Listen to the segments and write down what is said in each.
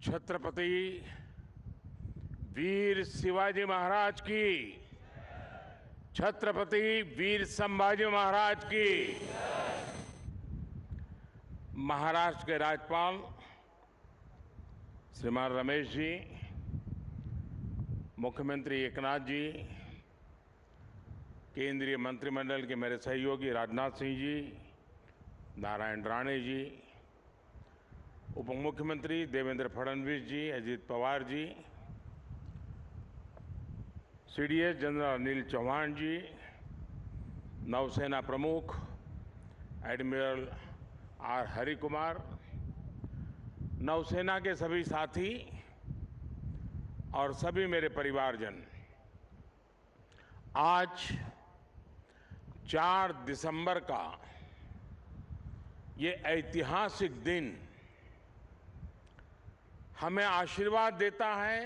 छत्रपति वीर शिवाजी महाराज की, छत्रपति वीर संभाजी महाराज की। महाराष्ट्र के राज्यपाल श्रीमान रमेश जी, मुख्यमंत्री एकनाथ जी, केंद्रीय मंत्रिमंडल के मेरे सहयोगी राजनाथ सिंह जी, नारायण राणे जी, उप मुख्यमंत्री देवेंद्र फडणवीस जी, अजित पवार जी, सीडीएस जनरल अनिल चौहान जी, नौसेना प्रमुख एडमिरल आर हरिकुमार, नौसेना के सभी साथी और सभी मेरे परिवारजन, आज 4 दिसंबर का ये ऐतिहासिक दिन हमें आशीर्वाद देता है।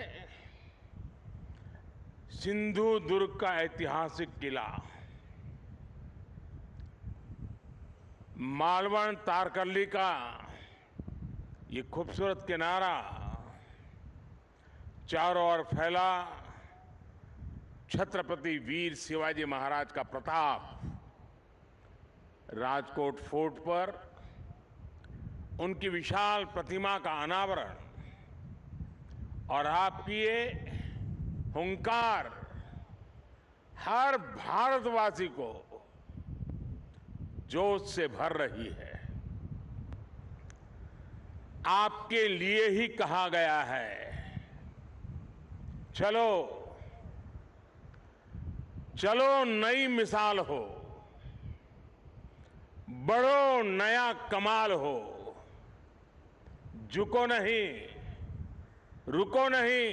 सिंधु दुर्ग का ऐतिहासिक किला, मालवण तारकर्ली का ये खूबसूरत किनारा, चारों ओर फैला छत्रपति वीर शिवाजी महाराज का प्रताप, राजकोट फोर्ट पर उनकी विशाल प्रतिमा का अनावरण और आपकी ये हुंकार हर भारतवासी को जोश से भर रही है। आपके लिए ही कहा गया है, चलो चलो नई मिसाल हो, बढ़ो नया कमाल हो, झुको नहीं, रुको नहीं,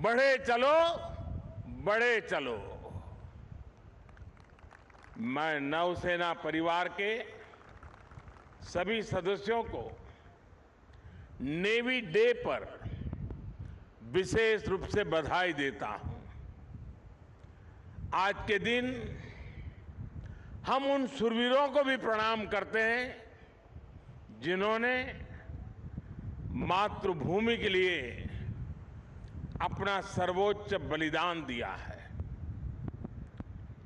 बढ़े चलो, बढ़े चलो। मैं नौसेना परिवार के सभी सदस्यों को नेवी डे पर विशेष रूप से बधाई देता हूं। आज के दिन हम उन शूरवीरों को भी प्रणाम करते हैं जिन्होंने मातृभूमि के लिए अपना सर्वोच्च बलिदान दिया है।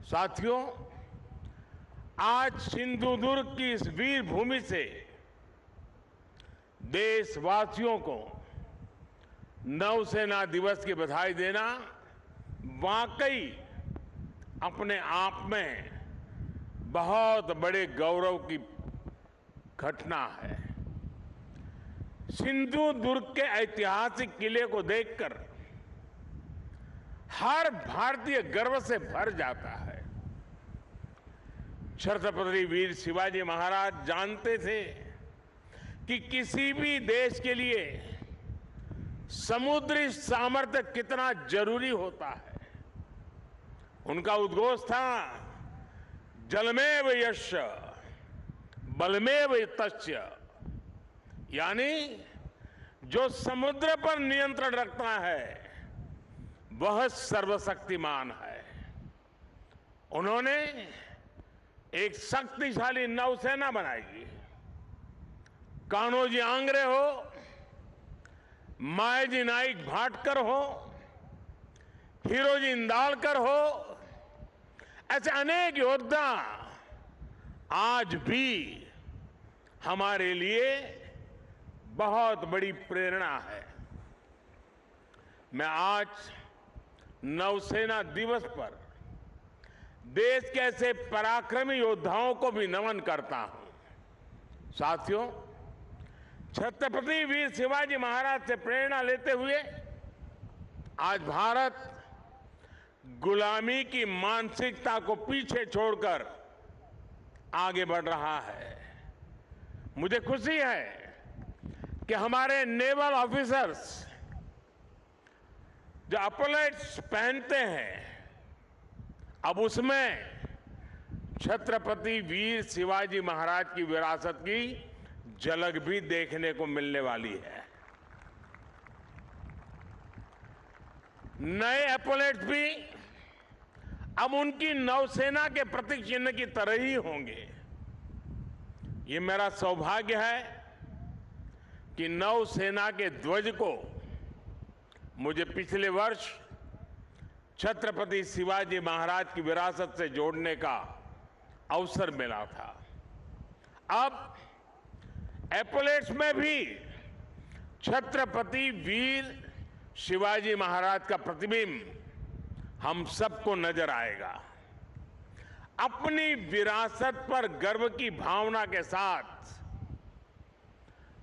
साथियों, आज सिंधु दुर्ग की इस वीर भूमि से देशवासियों को नौसेना दिवस की बधाई देना वाकई अपने आप में बहुत बड़े गौरव की घटना है। सिंधु दुर्ग के ऐतिहासिक किले को देखकर हर भारतीय गर्व से भर जाता है। छत्रपति वीर शिवाजी महाराज जानते थे कि किसी भी देश के लिए समुद्री सामर्थ्य कितना जरूरी होता है। उनका उद्घोष था, जलमेव यस्य बलमेव तस्य, यानी जो समुद्र पर नियंत्रण रखता है वह सर्वशक्तिमान है। उन्होंने एक शक्तिशाली नौसेना बनाई। कान्होजी आंग्रे हो, मायाजी नाइक भाटकर हो, हीरोजी इंदालकर हो, ऐसे अनेक योद्धा आज भी हमारे लिए बहुत बड़ी प्रेरणा है। मैं आज नौसेना दिवस पर देश के ऐसे पराक्रमी योद्धाओं को भी नमन करता हूं। साथियों, छत्रपति वीर शिवाजी महाराज से प्रेरणा लेते हुए आज भारत गुलामी की मानसिकता को पीछे छोड़कर आगे बढ़ रहा है। मुझे खुशी है कि हमारे नेवल ऑफिसर्स जो अपलेट्स पहनते हैं, अब उसमें छत्रपति वीर शिवाजी महाराज की विरासत की झलक भी देखने को मिलने वाली है। नए एपोलेट्स भी अब उनकी नौसेना के प्रतीक चिन्ह की तरह ही होंगे। ये मेरा सौभाग्य है कि नौसेना के ध्वज को मुझे पिछले वर्ष छत्रपति शिवाजी महाराज की विरासत से जोड़ने का अवसर मिला था। अब एपोलेट्स में भी छत्रपति वीर शिवाजी महाराज का प्रतिबिंब हम सबको नजर आएगा। अपनी विरासत पर गर्व की भावना के साथ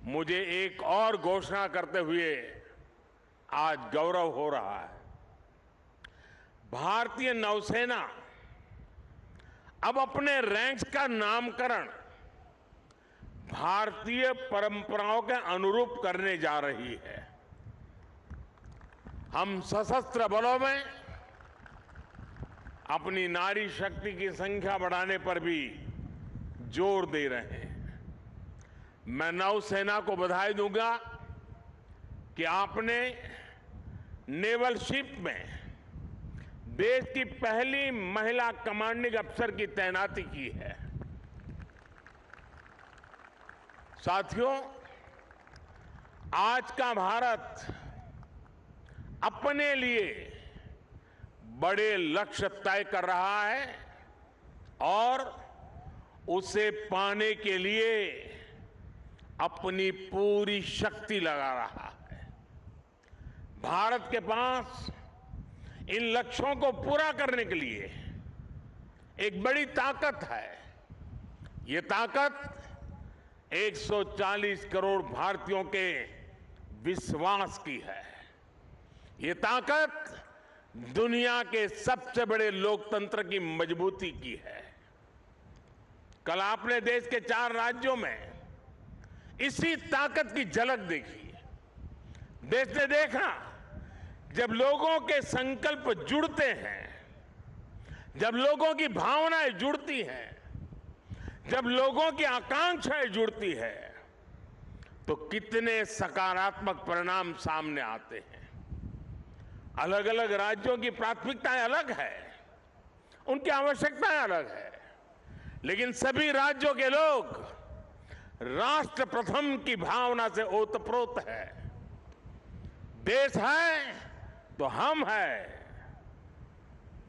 मुझे एक और घोषणा करते हुए आज गौरव हो रहा है। भारतीय नौसेना अब अपने रैंक्स का नामकरण भारतीय परंपराओं के अनुरूप करने जा रही है। हम सशस्त्र बलों में अपनी नारी शक्ति की संख्या बढ़ाने पर भी जोर दे रहे हैं। मैं नौसेना को बधाई दूंगा कि आपने नेवल शिप में देश की पहली महिला कमांडिंग अफसर की तैनाती की है। साथियों, आज का भारत अपने लिए बड़े लक्ष्य तय कर रहा है और उसे पाने के लिए अपनी पूरी शक्ति लगा रहा है। भारत के पास इन लक्ष्यों को पूरा करने के लिए एक बड़ी ताकत है। ये ताकत 140 करोड़ भारतीयों के विश्वास की है। ये ताकत दुनिया के सबसे बड़े लोकतंत्र की मजबूती की है। कल आपने देश के 4 राज्यों में इसी ताकत की झलक देखी। देश ने देखा जब लोगों के संकल्प जुड़ते हैं, जब लोगों की भावनाएं जुड़ती हैं, जब लोगों की आकांक्षाएं जुड़ती है, तो कितने सकारात्मक परिणाम सामने आते हैं। अलग अलग राज्यों की प्राथमिकताएं अलग है, उनकी आवश्यकताएं अलग है, लेकिन सभी राज्यों के लोग राष्ट्र प्रथम की भावना से ओतप्रोत है। देश है तो हम हैं।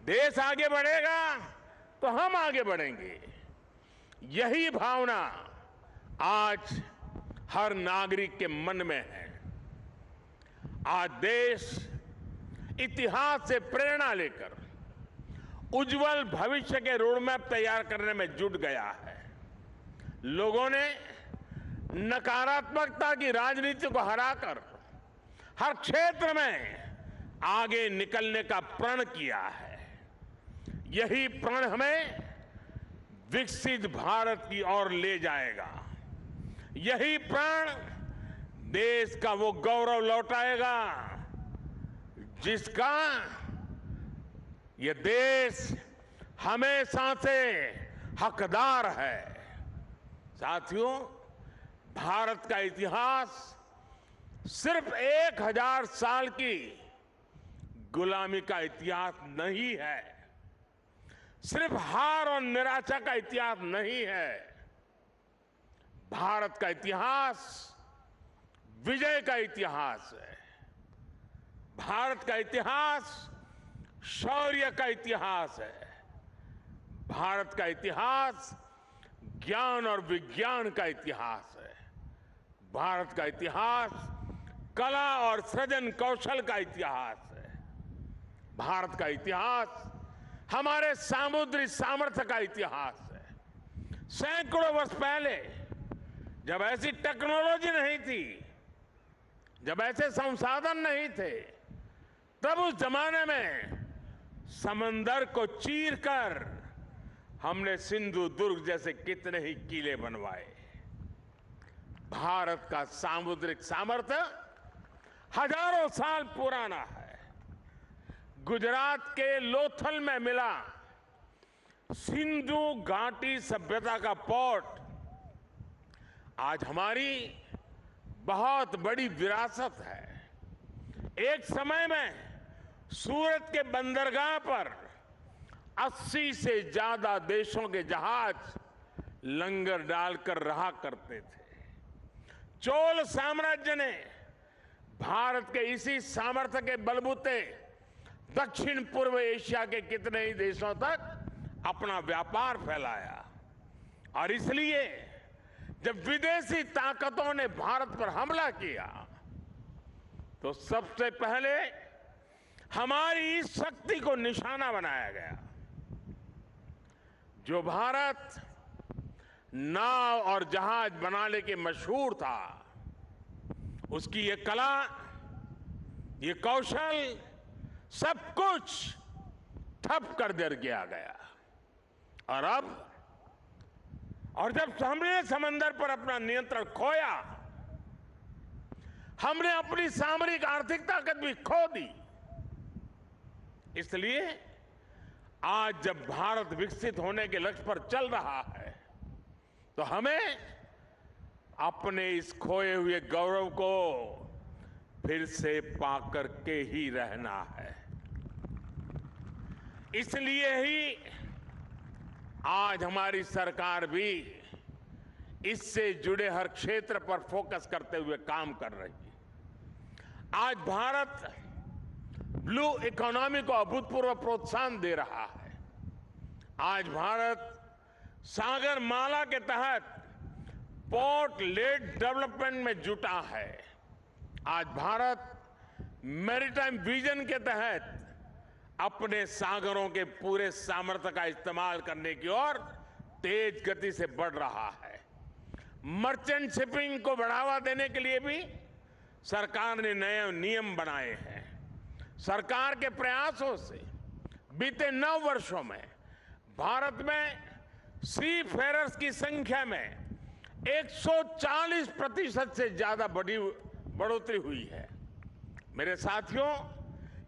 देश आगे बढ़ेगा तो हम आगे बढ़ेंगे। यही भावना आज हर नागरिक के मन में है। आज देश इतिहास से प्रेरणा लेकर उज्जवल भविष्य के रोडमैप तैयार करने में जुट गया है। लोगों ने नकारात्मकता की राजनीति को हराकर हर क्षेत्र में आगे निकलने का प्रण किया है। यही प्रण हमें विकसित भारत की ओर ले जाएगा। यही प्रण देश का वो गौरव लौटाएगा जिसका ये देश हमेशा से हकदार है। साथियों, भारत का इतिहास सिर्फ 1000 साल की गुलामी का इतिहास नहीं है, सिर्फ हार और निराशा का इतिहास नहीं है। भारत का इतिहास विजय का इतिहास है। भारत का इतिहास शौर्य का इतिहास है। भारत का इतिहास ज्ञान और विज्ञान का इतिहास है। भारत का इतिहास कला और सृजन कौशल का इतिहास है। भारत का इतिहास हमारे सामुद्रिक सामर्थ्य का इतिहास है। सैकड़ों वर्ष पहले जब ऐसी टेक्नोलॉजी नहीं थी, जब ऐसे संसाधन नहीं थे, तब उस जमाने में समंदर को चीरकर हमने सिंधु दुर्ग जैसे कितने ही किले बनवाए। भारत का सामुद्रिक सामर्थ्य हजारों साल पुराना है। गुजरात के लोथल में मिला सिंधु घाटी सभ्यता का पोर्ट आज हमारी बहुत बड़ी विरासत है। एक समय में सूरत के बंदरगाह पर 80 से ज्यादा देशों के जहाज लंगर डालकर रहा करते थे। चोल साम्राज्य ने भारत के इसी सामर्थ्य के बलबूते दक्षिण पूर्व एशिया के कितने ही देशों तक अपना व्यापार फैलाया। और इसलिए जब विदेशी ताकतों ने भारत पर हमला किया तो सबसे पहले हमारी इस शक्ति को निशाना बनाया गया। जो भारत नाव और जहाज बनाने के मशहूर था, उसकी ये कला, ये कौशल, सब कुछ ठप कर दिया गया। और जब हमने समंदर पर अपना नियंत्रण खोया, हमने अपनी सामरिक आर्थिक ताकत भी खो दी। इसलिए आज जब भारत विकसित होने के लक्ष्य पर चल रहा है तो हमें अपने इस खोए हुए गौरव को फिर से पाकर के ही रहना है। इसलिए ही आज हमारी सरकार भी इससे जुड़े हर क्षेत्र पर फोकस करते हुए काम कर रही है। आज भारत ब्लू इकोनॉमी को अभूतपूर्व प्रोत्साहन दे रहा है। आज भारत सागर माला के तहत पोर्ट लेड डेवलपमेंट में जुटा है। आज भारत मैरीटाइम विजन के तहत अपने सागरों के पूरे सामर्थ्य का इस्तेमाल करने की ओर तेज गति से बढ़ रहा है। मर्चेंट शिपिंग को बढ़ावा देने के लिए भी सरकार ने नए नियम बनाए हैं। सरकार के प्रयासों से बीते 9 वर्षों में भारत में सी फेरर्स की संख्या में 140% से ज्यादा बढ़ोतरी हुई है। मेरे साथियों,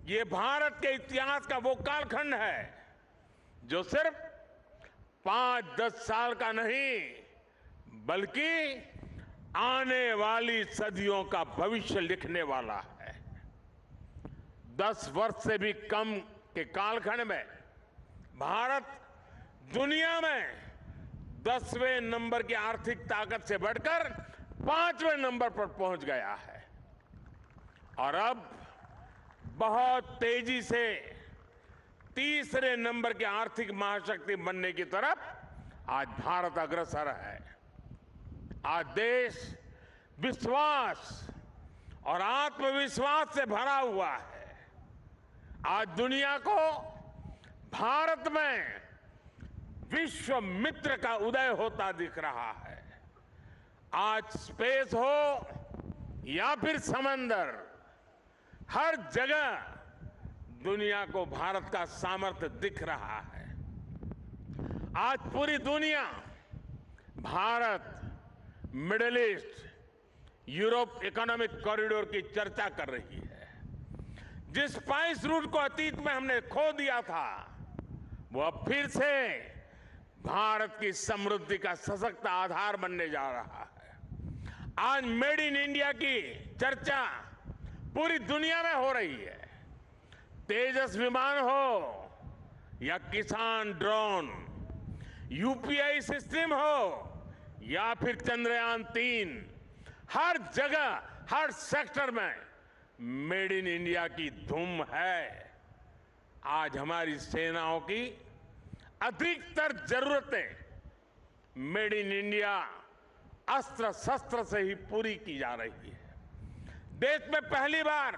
ये भारत के इतिहास का वो कालखंड है जो सिर्फ 5-10 साल का नहीं बल्कि आने वाली सदियों का भविष्य लिखने वाला है। 10 वर्ष से भी कम के कालखंड में भारत दुनिया में 10वें नंबर की आर्थिक ताकत से बढ़कर 5वें नंबर पर पहुंच गया है। और अब बहुत तेजी से 3रे नंबर की आर्थिक महाशक्ति बनने की तरफ आज भारत अग्रसर है। आज देश विश्वास और आत्मविश्वास से भरा हुआ है। आज दुनिया को भारत में विश्व मित्र का उदय होता दिख रहा है। आज स्पेस हो या फिर समंदर, हर जगह दुनिया को भारत का सामर्थ्य दिख रहा है। आज पूरी दुनिया Bharat, middle east, Europe economic corridor की चर्चा कर रही है। जिस स्पाइस रूट को अतीत में हमने खो दिया था, वो अब फिर से भारत की समृद्धि का सशक्त आधार बनने जा रहा है। आज मेड इन इंडिया की चर्चा पूरी दुनिया में हो रही है। तेजस विमान हो या किसान ड्रोन, यूपीआई सिस्टम हो या फिर चंद्रयान 3, हर जगह, हर सेक्टर में मेड इन इंडिया की धूम है। आज हमारी सेनाओं की अधिकतर जरूरतें मेड इन इंडिया अस्त्र शस्त्र से ही पूरी की जा रही है। देश में पहली बार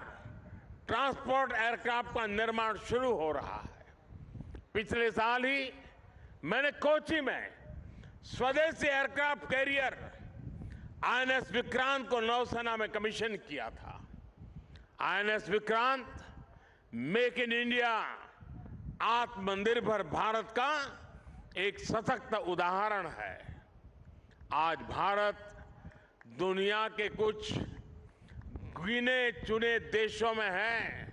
ट्रांसपोर्ट एयरक्राफ्ट का निर्माण शुरू हो रहा है। पिछले साल ही मैंने कोची में स्वदेशी एयरक्राफ्ट कैरियर आईएनएस विक्रांत को नौसेना में कमीशन किया था। INS Vikrant make in India, आत्मनिर्भर भारत का एक सशक्त उदाहरण है। आज भारत दुनिया के कुछ गिने चुने देशों में है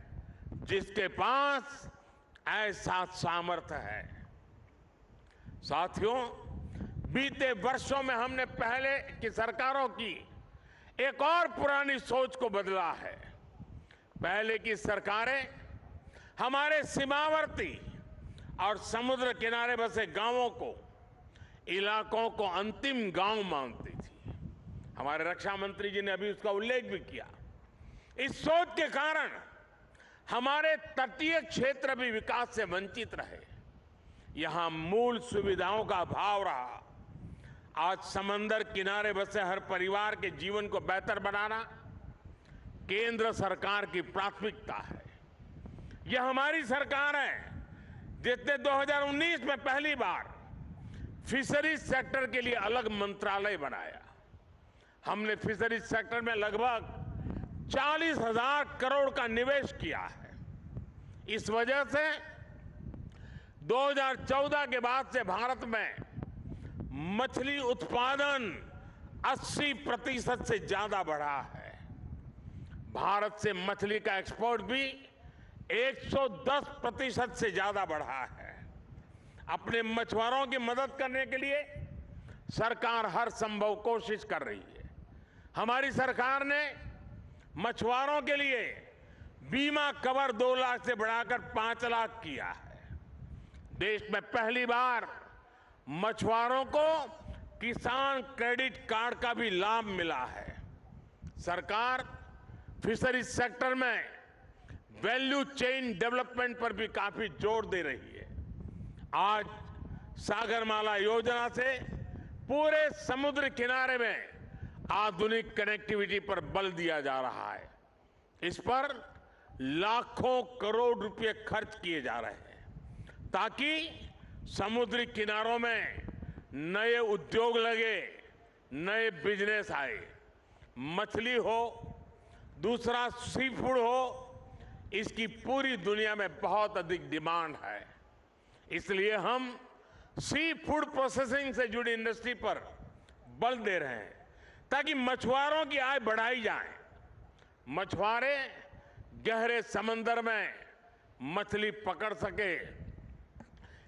जिसके पास ऐसा सामर्थ्य है। साथियों, बीते वर्षों में हमने पहले की सरकारों की एक और पुरानी सोच को बदला है। पहले की सरकारें हमारे सीमावर्ती और समुद्र किनारे बसे गांवों को, इलाकों को अंतिम गांव मानती थी। हमारे रक्षा मंत्री जी ने अभी उसका उल्लेख भी किया। इस सोच के कारण हमारे तटीय क्षेत्र भी विकास से वंचित रहे, यहां मूल सुविधाओं का अभाव रहा। आज समंदर किनारे बसे हर परिवार के जीवन को बेहतर बनाना केंद्र सरकार की प्राथमिकता है। यह हमारी सरकार है जिसने 2019 में पहली बार फिशरीज सेक्टर के लिए अलग मंत्रालय बनाया। हमने फिशरीज सेक्टर में लगभग 40,000 करोड़ का निवेश किया है। इस वजह से 2014 के बाद से भारत में मछली उत्पादन 80% से ज्यादा बढ़ा है। भारत से मछली का एक्सपोर्ट भी 110% से ज्यादा बढ़ा है। अपने मछुआरों की मदद करने के लिए सरकार हर संभव कोशिश कर रही है। हमारी सरकार ने मछुआरों के लिए बीमा कवर 2 लाख से बढ़ाकर 5 लाख किया है। देश में पहली बार मछुआरों को किसान क्रेडिट कार्ड का भी लाभ मिला है। सरकार फिशरीज सेक्टर में वैल्यू चेन डेवलपमेंट पर भी काफी जोर दे रही है। आज सागरमाला योजना से पूरे समुद्र किनारे में आधुनिक कनेक्टिविटी पर बल दिया जा रहा है। इस पर लाखों करोड़ रुपए खर्च किए जा रहे हैं ताकि समुद्री किनारों में नए उद्योग लगे, नए बिजनेस आए। मछली हो, दूसरा सी फूड हो, इसकी पूरी दुनिया में बहुत अधिक डिमांड है। इसलिए हम सी फूड प्रोसेसिंग से जुड़ी इंडस्ट्री पर बल दे रहे हैं ताकि मछुआरों की आय बढ़ाई जाए। मछुआरे गहरे समंदर में मछली पकड़ सके,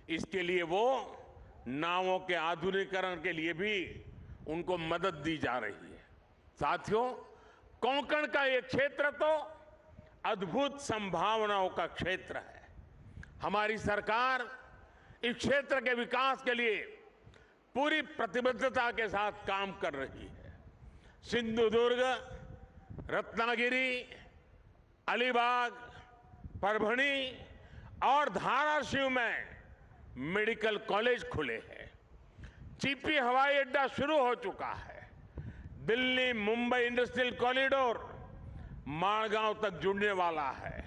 इसके लिए वो नावों के आधुनिकीकरण के लिए भी उनको मदद दी जा रही है। साथियों, कोंकण का ये क्षेत्र तो अद्भुत संभावनाओं का क्षेत्र है। हमारी सरकार इस क्षेत्र के विकास के लिए पूरी प्रतिबद्धता के साथ काम कर रही है। सिंधुदुर्ग, रत्नागिरी, अलीबाग, परभणी और धाराशिव में मेडिकल कॉलेज खुले हैं। चिपी हवाई अड्डा शुरू हो चुका है। दिल्ली मुंबई इंडस्ट्रियल कॉरिडोर माड़गांव तक जुड़ने वाला है।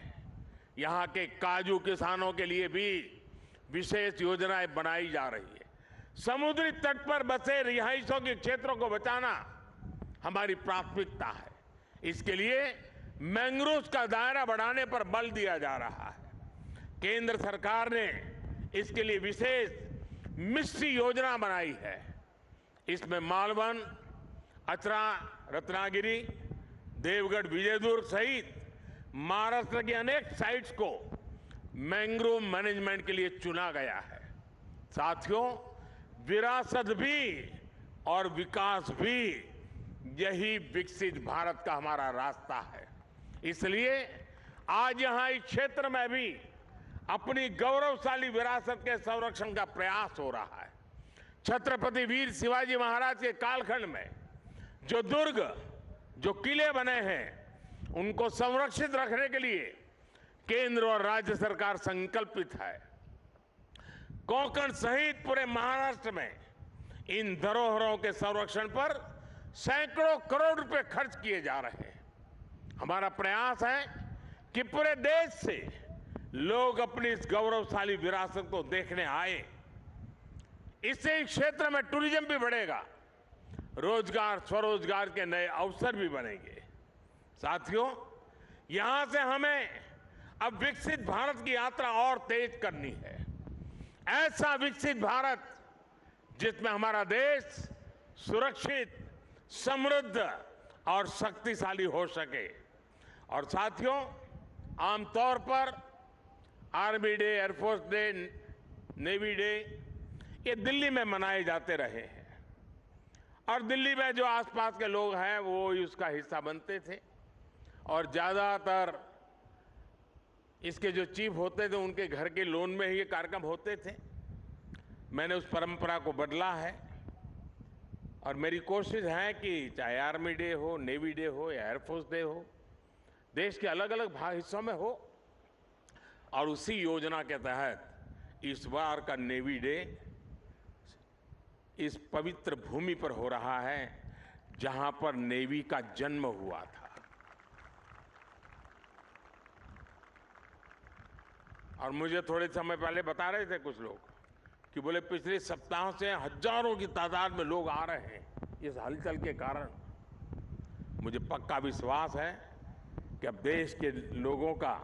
यहां के काजू किसानों के लिए भी विशेष योजनाएं बनाई जा रही है। समुद्री तट पर बसे रिहायशों के क्षेत्रों को बचाना हमारी प्राथमिकता है। इसके लिए मैंग्रोव का दायरा बढ़ाने पर बल दिया जा रहा है। केंद्र सरकार ने इसके लिए विशेष मिस्ट्री योजना बनाई है। इसमें मालवन, अचरा, रत्नागिरी, देवगढ़, विजयदुर्ग सहित महाराष्ट्र की अनेक साइट्स को मैंग्रोव मैनेजमेंट के लिए चुना गया है। साथियों, विरासत भी और विकास भी, यही विकसित भारत का हमारा रास्ता है। इसलिए आज यहां इस क्षेत्र में भी अपनी गौरवशाली विरासत के संरक्षण का प्रयास हो रहा है। छत्रपति वीर शिवाजी महाराज के कालखंड में जो दुर्ग, जो किले बने हैं, उनको संरक्षित रखने के लिए केंद्र और राज्य सरकार संकल्पित है। कोंकण सहित पूरे महाराष्ट्र में इन धरोहरों के संरक्षण पर सैकड़ों करोड़ रुपए खर्च किए जा रहे हैं। हमारा प्रयास है कि पूरे देश से लोग अपनी इस गौरवशाली विरासत को देखने आए। इससे इस क्षेत्र में टूरिज्म भी बढ़ेगा, रोजगार, स्वरोजगार के नए अवसर भी बनेंगे। साथियों, यहां से हमें अब विकसित भारत की यात्रा और तेज करनी है। ऐसा विकसित भारत जिसमें हमारा देश सुरक्षित, समृद्ध और शक्तिशाली हो सके। और साथियों, आमतौर पर army day, air force day, navy day ये दिल्ली में मनाए जाते रहे हैं और दिल्ली में जो आसपास के लोग हैं वो उसका हिस्सा बनते थे और ज्यादातर इसके जो चीफ होते थे उनके घर के लोन में ही ये कार्यक्रम होते थे। मैंने उस परंपरा को बदला है और मेरी कोशिश है कि चाहे आर्मी डे हो, नेवी डे हो या एयरफोर्स डे हो, देश के अलग अलग हिस्सों में हो, और उसी योजना के तहत इस बार का नेवी डे इस पवित्र भूमि पर हो रहा है जहां पर नेवी का जन्म हुआ था। और मुझे थोड़े समय पहले बता रहे थे कुछ लोग कि बोले पिछले सप्ताह से हजारों की तादाद में लोग आ रहे हैं इस हलचल के कारण। मुझे पक्का विश्वास है कि अब देश के लोगों का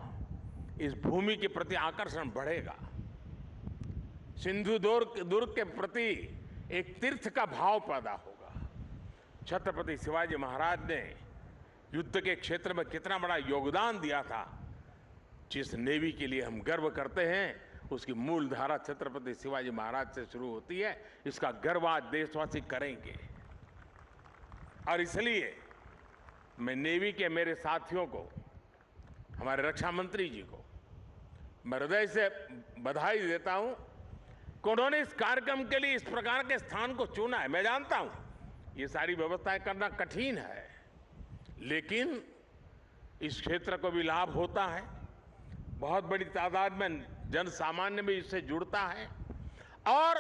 इस भूमि के प्रति आकर्षण बढ़ेगा। सिंधु दुर्ग के प्रति एक तीर्थ का भाव पैदा होगा। छत्रपति शिवाजी महाराज ने युद्ध के क्षेत्र में कितना बड़ा योगदान दिया था। जिस नेवी के लिए हम गर्व करते हैं उसकी मूल धारा छत्रपति शिवाजी महाराज से शुरू होती है। इसका गर्व आज देशवासी करेंगे। और इसलिए मैं नेवी के मेरे साथियों को, हमारे रक्षा मंत्री जी को मैं हृदय से बधाई देता हूं कि उन्होंने इस कार्यक्रम के लिए इस प्रकार के स्थान को चुना है। मैं जानता हूं ये सारी व्यवस्थाएं करना कठिन है, लेकिन इस क्षेत्र को भी लाभ होता है। बहुत बड़ी तादाद में जन सामान्य भी इससे जुड़ता है और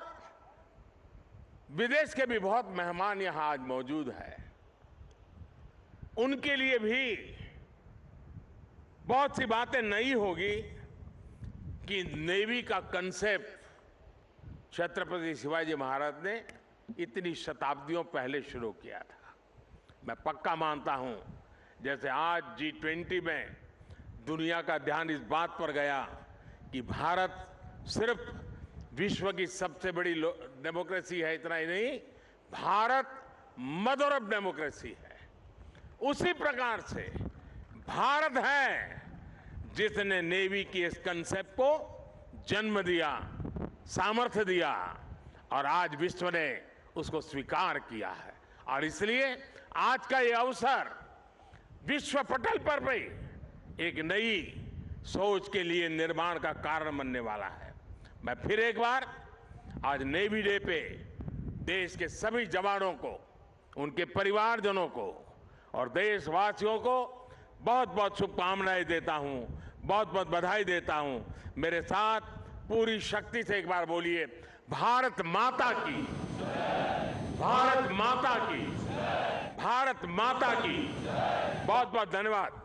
विदेश के भी बहुत मेहमान यहां आज मौजूद हैं। उनके लिए भी बहुत सी बातें नई होगी कि नेवी का कंसेप्ट छत्रपति शिवाजी महाराज ने इतनी शताब्दियों पहले शुरू किया था। मैं पक्का मानता हूं जैसे आज G20 में दुनिया का ध्यान इस बात पर गया कि भारत सिर्फ विश्व की सबसे बड़ी डेमोक्रेसी है, इतना ही नहीं, भारत मदर ऑफ डेमोक्रेसी है। उसी प्रकार से भारत है जिसने नेवी की इस कंसेप्ट को जन्म दिया, सामर्थ्य दिया और आज विश्व ने उसको स्वीकार किया है। और इसलिए आज का ये अवसर विश्व पटल पर भी एक नई सोच के लिए निर्माण का कारण बनने वाला है। मैं फिर एक बार आज नेवी डे पे देश के सभी जवानों को, उनके परिवारजनों को और देशवासियों को बहुत बहुत शुभकामनाएं देता हूं, बहुत बहुत बधाई देता हूं। मेरे साथ पूरी शक्ति से एक बार बोलिए, भारत माता की, भारत माता की, भारत माता की। बहुत बहुत धन्यवाद।